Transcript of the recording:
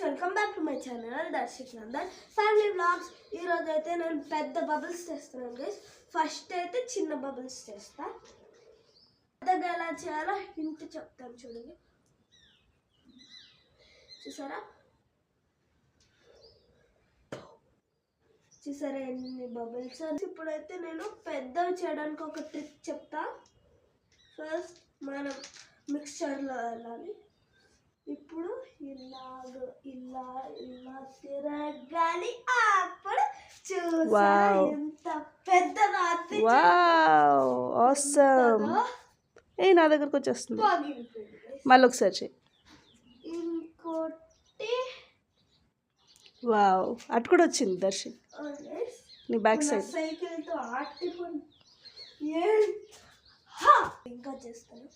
Welcome back to my channel దర్శక్ Nandan family vlogs. ఈరోజు అయితే నేను పెద్ద బబుల్స్ చేస్తున్నాను గైస్. ఫస్ట్ అయితే చిన్న బబుల్స్ చేస్తా. పెద్దగా ఎలా చేయాలో హింట్ చెప్తాను చూడండి. చూసారా ఎన్ని బబుల్స్. ఇప్పుడైతే నేను పెద్దవి చేయడానికి ఒక ట్రిక్ చెప్తా. ఫస్ట్ మనం మిక్స్చర్లో వెళ్ళాలి. ఇప్పుడు ఇలా తిరగాలి. అప్పుడు చూసారా ఎంత పెద్దగా నా దగ్గరకు వచ్చేస్తుంది. మళ్ళీ ఒకసారి చెయ్యి. ఇంకోటి వావ్, అటు కూడా వచ్చింది దర్శన్. నీ బ్యాక్ సైడ్ సైకిల్తో ఇంకా చేస్తాను.